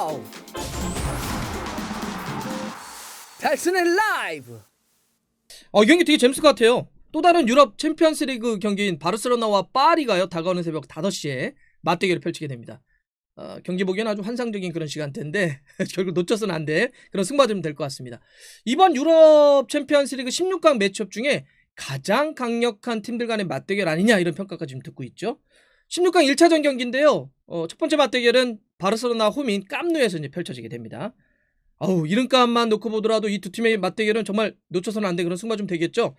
쇼! 달슨의 라이브! 이 경기 되게 재밌을 것 같아요. 또 다른 유럽 챔피언스 리그 경기인 바르셀로나와 파리가요, 다가오는 새벽 5시에 맞대결을 펼치게 됩니다. 경기 보기에는 아주 환상적인 그런 시간대인데 결국 놓쳐서는 안 돼. 그런 승부가 될 것 같습니다. 이번 유럽 챔피언스 리그 16강 매치업 중에 가장 강력한 팀들 간의 맞대결 아니냐, 이런 평가까지 지금 듣고 있죠. 16강 1차전 경기인데요. 첫 번째 맞대결은 바르셀로나 홈인 깜누에서 이제 펼쳐지게 됩니다. 이름값만 놓고 보더라도 이 두 팀의 맞대결은 정말 놓쳐서는 안 돼. 그런 승부가 좀 되겠죠.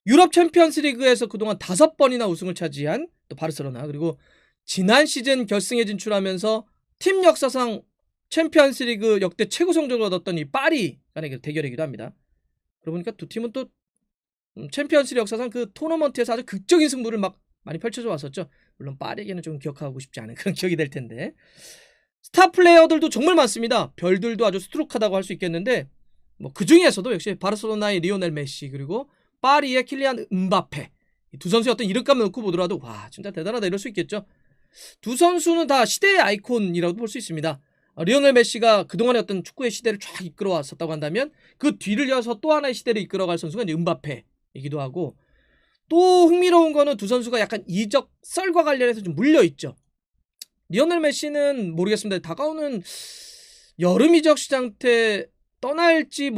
유럽 챔피언스 리그에서 그동안 5번이나 우승을 차지한 또 바르셀로나, 그리고 지난 시즌 결승에 진출하면서 팀 역사상 챔피언스 리그 역대 최고 성적을 얻었던 이 파리 간의 대결이기도 합니다. 그러고 보니까 두 팀은 또 챔피언스 리그 역사상 그 토너먼트에서 아주 극적인 승부를 막 많이 펼쳐져 왔었죠. 물론 파리에게는 좀 기억하고 싶지 않은 그런 기억이 될 텐데, 스타 플레이어들도 정말 많습니다. 별들도 아주 수두룩하다고 할 수 있겠는데, 그 중에서도 역시 바르셀로나의 리오넬 메시, 그리고 파리의 킬리안 음바페, 이 두 선수의 어떤 이름값을 놓고 보더라도 와, 진짜 대단하다 이럴 수 있겠죠. 두 선수는 다 시대의 아이콘이라고 볼 수 있습니다. 리오넬 메시가 그동안의 어떤 축구의 시대를 쫙 이끌어왔었다고 한다면, 그 뒤를 이어서 또 하나의 시대를 이끌어갈 선수가 이제 음바페이기도 하고, 또 흥미로운 거는 두 선수가 약간 이적 썰과 관련해서 좀 물려있죠. 리오넬 메시는 모르겠습니다. 다가오는 여름 이적 시장 때 떠날지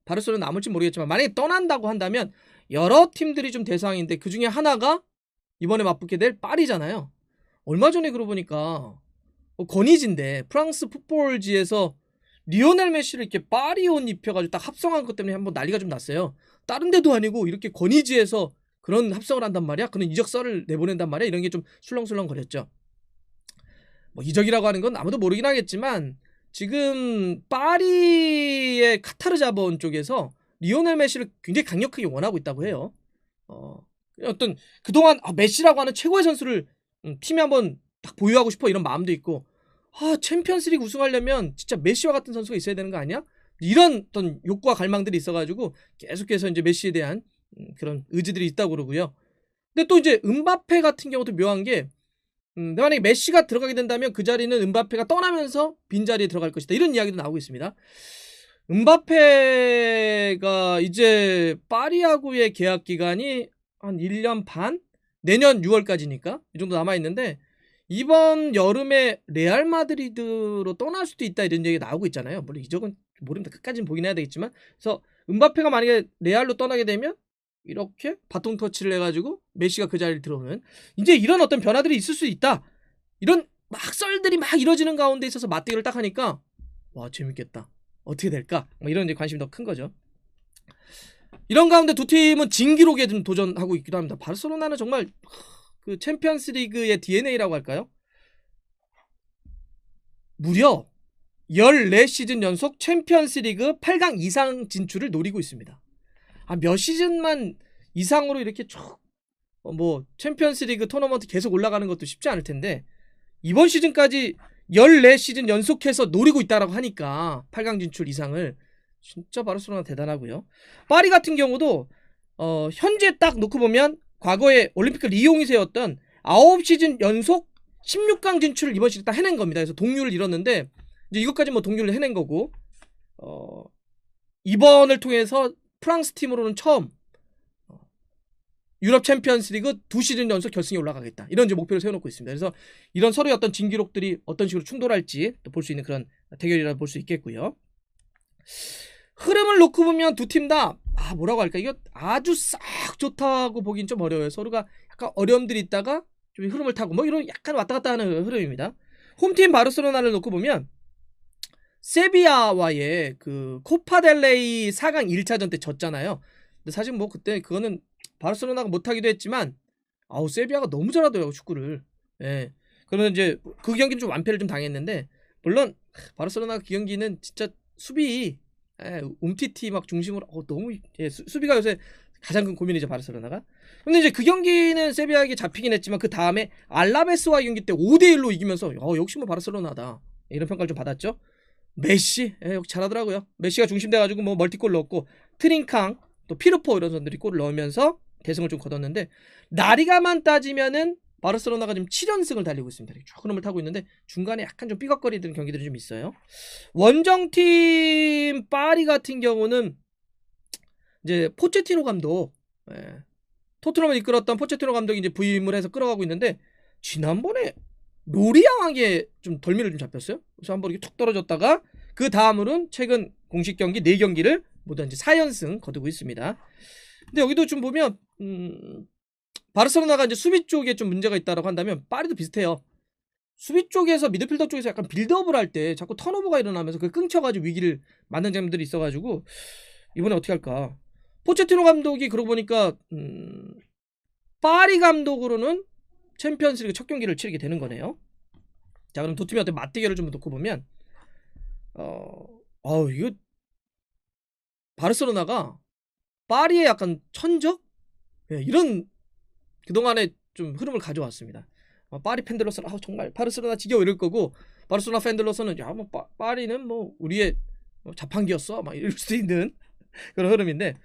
바르셀로나 남을지 모르겠지만, 만약에 떠난다고 한다면 여러 팀들이 좀 대상인데 그 중에 하나가 이번에 맞붙게 될 파리잖아요. 얼마 전에 그러고 보니까 권위지인데 프랑스 풋볼지에서 리오넬 메시를 이렇게 파리 옷 입혀가지고 딱 합성한 것 때문에 한번 난리가 좀 났어요. 다른 데도 아니고 이렇게 권위지에서 그런 합성을 한단 말이야? 그런 이적서를 내보낸단 말이야? 이런 게 좀 술렁술렁 거렸죠. 이적이라고 하는 건 아무도 모르긴 하겠지만, 지금 파리의 카타르 자본 쪽에서 리오넬 메시를 굉장히 강력하게 원하고 있다고 해요. 어떤 그동안 메시라고 하는 최고의 선수를 팀에 한번 딱 보유하고 싶어, 이런 마음도 있고, 챔피언스리그 우승하려면 진짜 메시와 같은 선수가 있어야 되는 거 아니야? 이런 어떤 욕구와 갈망들이 있어가지고 계속해서 이제 메시에 대한 그런 의지들이 있다고 그러고요. 근데 또 이제 음바페 같은 경우도 묘한 게, 만약에 메시가 들어가게 된다면 그 자리는 음바페가 떠나면서 빈자리에 들어갈 것이다, 이런 이야기도 나오고 있습니다. 음바페가 이제 파리하고의 계약 기간이 한 1년 반? 내년 6월까지니까 이 정도 남아있는데, 이번 여름에 레알 마드리드로 떠날 수도 있다, 이런 얘기가 나오고 있잖아요. 물론 이적은 모릅니다. 끝까지는 보긴 해야 되겠지만, 그래서 음바페가 만약에 레알로 떠나게 되면 이렇게 바통 터치를 해가지고 메시가 그 자리를 들어오면, 이제 이런 어떤 변화들이 있을 수 있다, 이런 막 썰들이 막 이뤄지는 가운데 있어서 맞대결을 딱 하니까 와, 재밌겠다, 어떻게 될까, 이런 이제 관심이 더 큰 거죠. 이런 가운데 두 팀은 진기록에 좀 도전하고 있기도 합니다. 바르셀로나는 정말 그 챔피언스 리그의 DNA라고 할까요? 무려 14시즌 연속 챔피언스 리그 8강 이상 진출을 노리고 있습니다. 몇 시즌만 이상으로 이렇게 쭉 챔피언스 리그 토너먼트 계속 올라가는 것도 쉽지 않을 텐데, 이번 시즌까지 14시즌 연속해서 노리고 있다라고 하니까 8강 진출 이상을, 진짜 바르셀로나 대단하고요. 파리 같은 경우도 현재 딱 놓고 보면 과거에 올림픽 리옹이 세웠던 9시즌 연속 16강 진출을 이번 시즌 딱 해낸 겁니다. 그래서 동률을 이뤘는데, 이제 이것까지 동률을 해낸 거고, 이번을 통해서 프랑스 팀으로는 처음 유럽 챔피언스 리그 2시즌 연속 결승에 올라가겠다, 이런 이제 목표를 세워놓고 있습니다. 그래서 이런 서로의 어떤 진기록들이 어떤 식으로 충돌할지 또 볼 수 있는 그런 대결이라 볼 수 있겠고요. 흐름을 놓고 보면 두 팀 다 뭐라고 할까, 이거 아주 싹 좋다고 보긴 좀 어려워요. 서로가 약간 어려움들이 있다가 좀 흐름을 타고 이런 약간 왔다 갔다 하는 흐름입니다. 홈팀 바르셀로나를 놓고 보면 세비야와의 그 코파델레이 4강 1차전 때 졌잖아요. 근데 사실 그때 그거는 바르셀로나가 못하기도 했지만, 세비야가 너무 잘하더라고, 축구를. 예. 그러면 이제 그 경기는 좀 완패를 좀 당했는데, 물론 바르셀로나 그 경기는 진짜 수비, 움티티 막 중심으로 너무 수비가 요새 가장 큰 고민이죠, 바르셀로나가. 근데 이제 그 경기는 세비야에게 잡히긴 했지만, 그 다음에 알라베스와 경기 때 5대1로 이기면서 역시 바르셀로나다, 이런 평가를 좀 받았죠. 메시 역시 잘하더라고요. 메시가 중심돼가지고 멀티골 넣었고, 트링캉 또 피르포 이런 선들이 골을 넣으면서 대승을 좀 거뒀는데, 라리가만 따지면은 바르셀로나가 지금 7연승을 달리고 있습니다. 쭉 흐름을 타고 있는데 중간에 약간 좀 삐걱거리는 경기들이 좀 있어요. 원정팀 파리 같은 경우는 이제 포체티노 감독, 토트넘을 이끌었던 포체티노 감독이 이제 부임을 해서 끌어가고 있는데 지난번에 로리앙에게 좀 덜미를 좀 잡혔어요. 그래서 한번 이렇게 툭 떨어졌다가 그 다음으로는 최근 공식 경기 4경기를 모두 이제 4연승 거두고 있습니다. 근데 여기도 좀 보면 바르셀로나가 이제 수비 쪽에 좀 문제가 있다라고 한다면 파리도 비슷해요. 수비 쪽에서 미드필더 쪽에서 약간 빌드업을 할 때 자꾸 턴오버가 일어나면서 그 끊겨가지고 위기를 맞는 장면들이 있어가지고 이번에 어떻게 할까? 포체티노 감독이 그러고 보니까 파리 감독으로는 챔피언스리그 첫 경기를 치르게 되는 거네요. 자, 그럼 두 팀의 어떤 맞대결을 좀 놓고 보면 이거 바르셀로나가 파리의 약간 천적? 이런 그동안에 좀 흐름을 가져왔습니다. 파리 팬들로서는 정말 바르셀로나 지겨워 이럴 거고 바르셀로나 팬들로서는 야 뭐 파리는 뭐 우리의 자판기였어 막 이럴 수도 있는 그런 흐름인데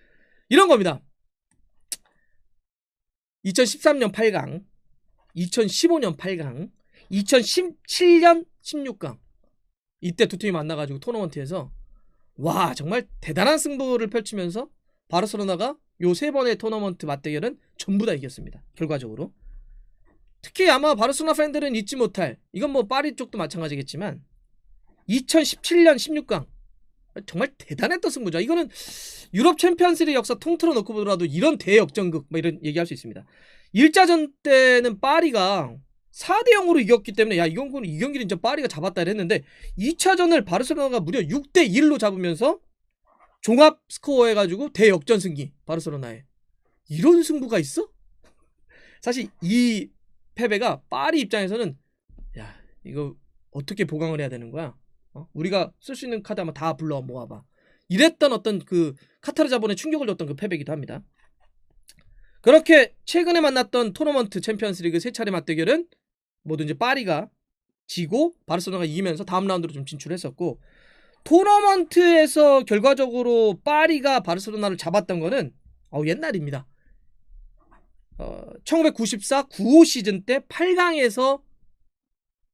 이런 겁니다. 2013년 8강, 2015년 8강, 2017년 16강 이때 두 팀이 만나가지고 토너먼트에서 와 정말 대단한 승부를 펼치면서 바르셀로나가 요 3번의 토너먼트 맞대결은 전부 다 이겼습니다. 결과적으로. 특히 아마 바르셀로나 팬들은 잊지 못할 이건 뭐 파리 쪽도 마찬가지겠지만 2017년 16강 정말 대단했던 승부죠. 이거는 유럽 챔피언스리그 역사 통틀어 놓고 보더라도 이런 대역전극 뭐 이런 얘기할 수 있습니다. 1차전 때는 파리가 4대0으로 이겼기 때문에 야 이 경기는 진짜 파리가 잡았다 했는데 2차전을 바르셀로나가 무려 6대1로 잡으면서 종합 스코어 해가지고 대역전 승기 바르셀로나에 이런 승부가 있어? 사실 이 패배가 파리 입장에서는 야 이거 어떻게 보강을 해야 되는 거야? 우리가 쓸 수 있는 카드 한번 다 불러 모아봐. 이랬던 어떤 그 카타르 자본에 충격을 줬던 그 패배이기도 합니다. 그렇게 최근에 만났던 토너먼트 챔피언스리그 3차례 맞대결은 모두 이제 파리가 지고 바르셀로나가 이기면서 다음 라운드로 좀 진출했었고 토너먼트에서 결과적으로 파리가 바르셀로나를 잡았던 거는 옛날입니다. 1994-95 시즌 때 8강에서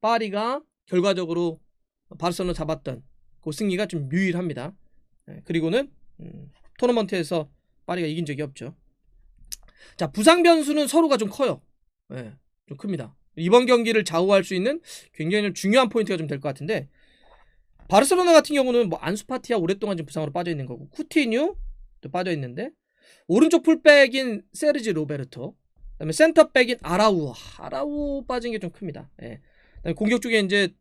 파리가 결과적으로 바르셀로나 잡았던 그 승리가 좀 유일합니다. 그리고는 토너먼트에서 파리가 이긴 적이 없죠. 자, 부상 변수는 서로가 좀 커요. 좀 큽니다. 이번 경기를 좌우할 수 있는 굉장히 중요한 포인트가 좀 될 것 같은데 바르셀로나 같은 경우는 뭐 안수파티가 오랫동안 좀 부상으로 빠져 있는 거고 쿠티뉴도 빠져 있는데 오른쪽 풀백인 세르지 로베르토, 그다음에 센터백인 아라우 빠진 게 좀 큽니다. 그다음에 공격 쪽에 이제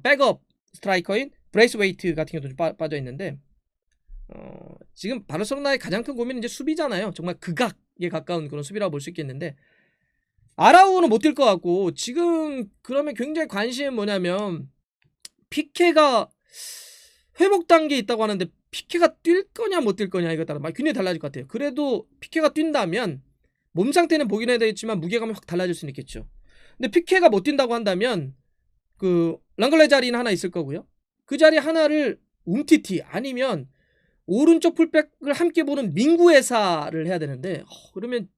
백업 스트라이커인 브레이스웨이트 같은 경우도 좀 빠져 있는데 지금 바르셀로나의 가장 큰 고민은 이제 수비잖아요. 정말 극악에 가까운 그런 수비라고 볼 수 있겠는데 아라우는 못 뛸 것 같고 지금 그러면 굉장히 관심이 뭐냐면 피케가 회복 단계에 있다고 하는데 피케가 뛸 거냐 못 뛸 거냐 이거 따라 굉장히 달라질 것 같아요. 그래도 피케가 뛴다면 몸 상태는 보긴 해야 되겠지만 무게감이 확 달라질 수는 있겠죠. 근데 피케가 못 뛴다고 한다면 그 랑글레 자리는 하나 있을 거고요. 그 자리 하나를 움티티 아니면 오른쪽 풀백을 함께 보는 민구에사를 해야 되는데 그러면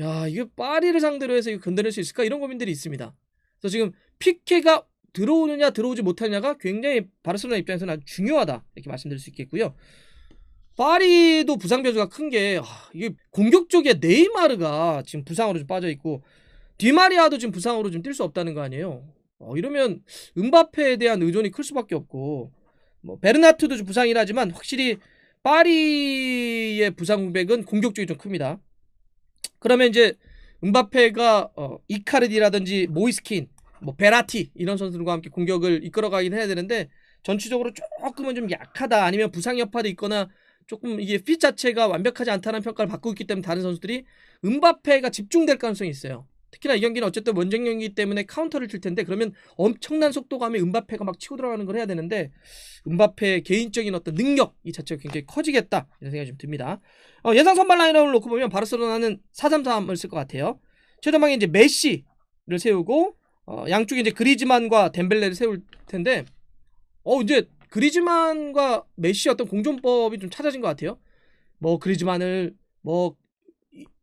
야 이게 파리를 상대로 해서 이거 건드릴 수 있을까 이런 고민들이 있습니다. 그래서 지금 피케가 들어오느냐 들어오지 못하느냐가 굉장히 바르셀로나 입장에서는 아주 중요하다 이렇게 말씀드릴 수 있겠고요. 파리도 부상 변수가 큰 게 이게 공격 쪽에 네이마르가 지금 부상으로 좀 빠져 있고 디마리아도 지금 부상으로 좀 뛸 수 없다는 거 아니에요. 이러면 음바페에 대한 의존이 클 수밖에 없고 뭐 베르나트도 좀 부상이라지만 확실히 파리의 부상 공백은 공격 쪽이 좀 큽니다. 그러면 이제 음바페가 이카르디라든지 모이스킨 뭐 베라티 이런 선수들과 함께 공격을 이끌어가긴 해야 되는데 전체적으로 조금은 좀 약하다 아니면 부상 여파도 있거나 조금 이게 핏 자체가 완벽하지 않다는 평가를 받고 있기 때문에 다른 선수들이 음바페가 집중될 가능성이 있어요. 특히나 이 경기는 어쨌든 원정 경기이기 때문에 카운터를 칠 텐데 그러면 엄청난 속도감에 음바페가 막 치고 들어가는 걸 해야 되는데 음바페의 개인적인 어떤 능력 이 자체가 굉장히 커지겠다 이런 생각이 좀 듭니다. 예상 선발 라인업을 놓고 보면 바르셀로나는 4-3-3을 쓸 것 같아요. 최전방에 이제 메시를 세우고 양쪽에 이제 그리즈만과 덴벨레를 세울 텐데 이제 그리즈만과 메시의 어떤 공존법이 좀 찾아진 것 같아요. 뭐 그리즈만을 뭐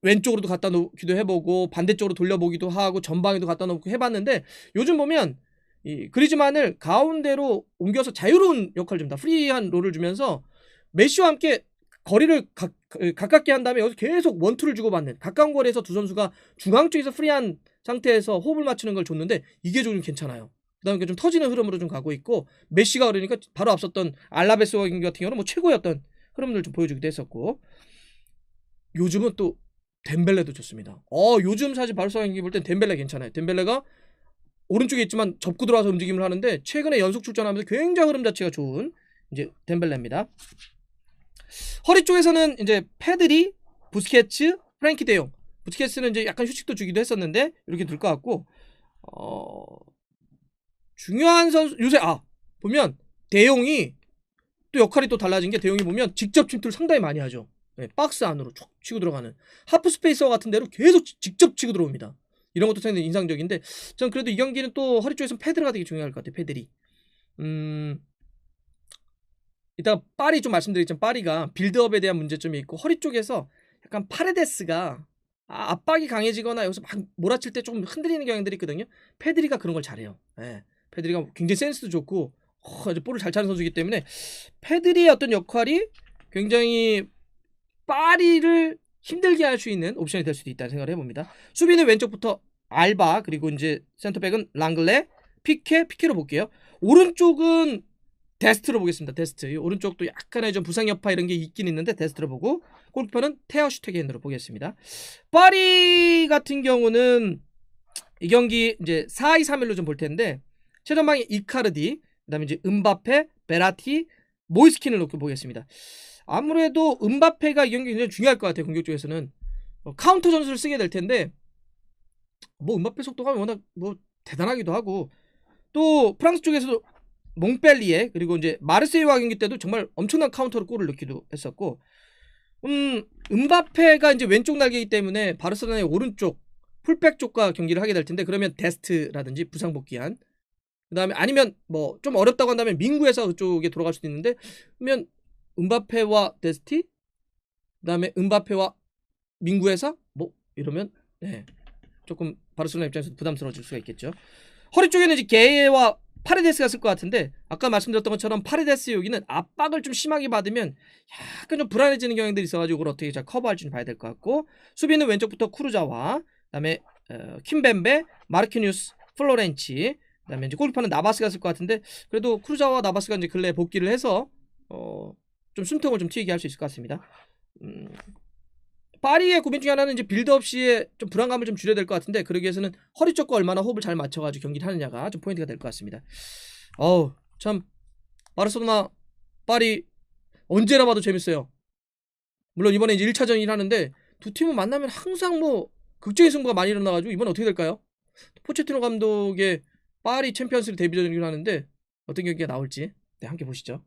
왼쪽으로도 갖다 놓기도 해보고 반대쪽으로 돌려보기도 하고 전방에도 갖다 놓고 해봤는데 요즘 보면 이 그리즈만을 가운데로 옮겨서 자유로운 역할을 줍니다. 프리한 롤을 주면서 메시와 함께 거리를 가깝게 한 다음에 여기서 계속 원투를 주고받는 가까운 거리에서 두 선수가 중앙 쪽에서 프리한 상태에서 호흡을 맞추는 걸 줬는데 이게 좀 괜찮아요. 그다음에 좀 터지는 흐름으로 좀 가고 있고 메시가 그러니까 바로 앞섰던 알라베스와 경기 같은 경우는 뭐 최고였던 흐름을 좀 보여주기도 했었고 요즘은 또 덴벨레도 좋습니다. 요즘 사실 바르셀로나 경기 볼 땐 덴벨레 괜찮아요. 덴벨레가 오른쪽에 있지만 접고 들어와서 움직임을 하는데 최근에 연속 출전하면서 굉장히 흐름 자체가 좋은 이제 덴벨레입니다. 허리 쪽에서는 이제 페드리, 부스케츠, 프랭키 데용. 부스케츠는 이제 약간 휴식도 주기도 했었는데 이렇게 둘 것 같고 중요한 선수 요새 보면 데용이 또 역할이 또 달라진 게 데용이 보면 직접 침투를 상당히 많이 하죠. 네, 박스 안으로 쭉 치고 들어가는 하프 스페이서 같은 데로 계속 직접 치고 들어옵니다. 이런 것도 상당히 인상적인데 전 그래도 이 경기는 또 허리 쪽에서는 페드리가 되게 중요할 것 같아요. 페드리. 이따가 파리 좀 말씀드리겠지만 파리가 빌드업에 대한 문제점이 있고 허리 쪽에서 약간 파레데스가 압박이 강해지거나 여기서 막 몰아칠 때 조금 흔들리는 경향들이 있거든요. 페드리가 그런 걸 잘해요. 네, 페드리가 굉장히 센스도 좋고 아주 볼을 잘 차는 선수이기 때문에 페드리의 어떤 역할이 굉장히 파리를 힘들게 할 수 있는 옵션이 될 수도 있다는 생각을 해봅니다. 수비는 왼쪽부터 알바 그리고 이제 센터백은 랑글레, 피케로 볼게요. 오른쪽은 데스트로 보겠습니다. 데스트. 오른쪽도 약간의 좀 부상 여파 이런 게 있긴 있는데 데스트로 보고 골키퍼는 테어 슈테겐으로 보겠습니다. 파리 같은 경우는 이 경기 이제 4-2-3-1로 좀 볼 텐데 최전방에 이카르디, 그다음에 이제 음바페, 베라티, 모이스킨을 놓고 보겠습니다. 아무래도 음바페가 이 경기 굉장히 중요할 것 같아요. 공격 쪽에서는 카운터 전술을 쓰게 될 텐데 뭐 음바페 속도가 워낙 뭐 대단하기도 하고 또 프랑스 쪽에서도 몽펠리에 그리고 이제 마르세유와 경기 때도 정말 엄청난 카운터로 골을 넣기도 했었고 음바페가 이제 왼쪽 날개이기 때문에 바르셀로나의 오른쪽 풀백 쪽과 경기를 하게 될 텐데 그러면 데스트라든지 부상 복귀한 그다음에 아니면 뭐 좀 어렵다고 한다면 민구에서 그쪽에 돌아갈 수도 있는데 그러면 음바페와 데스티 그다음에 음바페와 민구에서 뭐 이러면 네, 조금 바르셀로나 입장에서 부담스러워질 수가 있겠죠. 허리 쪽에는 이제 게예와 파레데스가 쓸 것 같은데 아까 말씀드렸던 것처럼 파레데스 여기는 압박을 좀 심하게 받으면 약간 좀 불안해지는 경향들이 있어가지고 그걸 어떻게 잘 커버할지 봐야 될 것 같고 수비는 왼쪽부터 쿠르자와 그다음에 킴벤베, 마르키뉴스, 플로렌치 그다음에 이제 골키퍼는 나바스가 쓸 것 같은데 그래도 쿠르자와 나바스가 이제 근래 복귀를 해서 좀 숨통을 좀 튀게 할 수 있을 것 같습니다. 파리의 고민 중에 하나는 이제 빌드업 시에 좀 불안감을 좀 줄여야 될 것 같은데 그러기 위해서는 허리 쪽과 얼마나 호흡을 잘 맞춰가지고 경기를 하느냐가 좀 포인트가 될 것 같습니다. 참 바르셀로나 파리 언제나 봐도 재밌어요. 물론 이번에 이제 1차전이긴 하는데 두 팀은 만나면 항상 뭐 극적인 승부가 많이 일어나가지고 이번에 어떻게 될까요? 포체티노 감독의 파리 챔피언스리그 데뷔전이긴 하는데 어떤 경기가 나올지 함께 보시죠.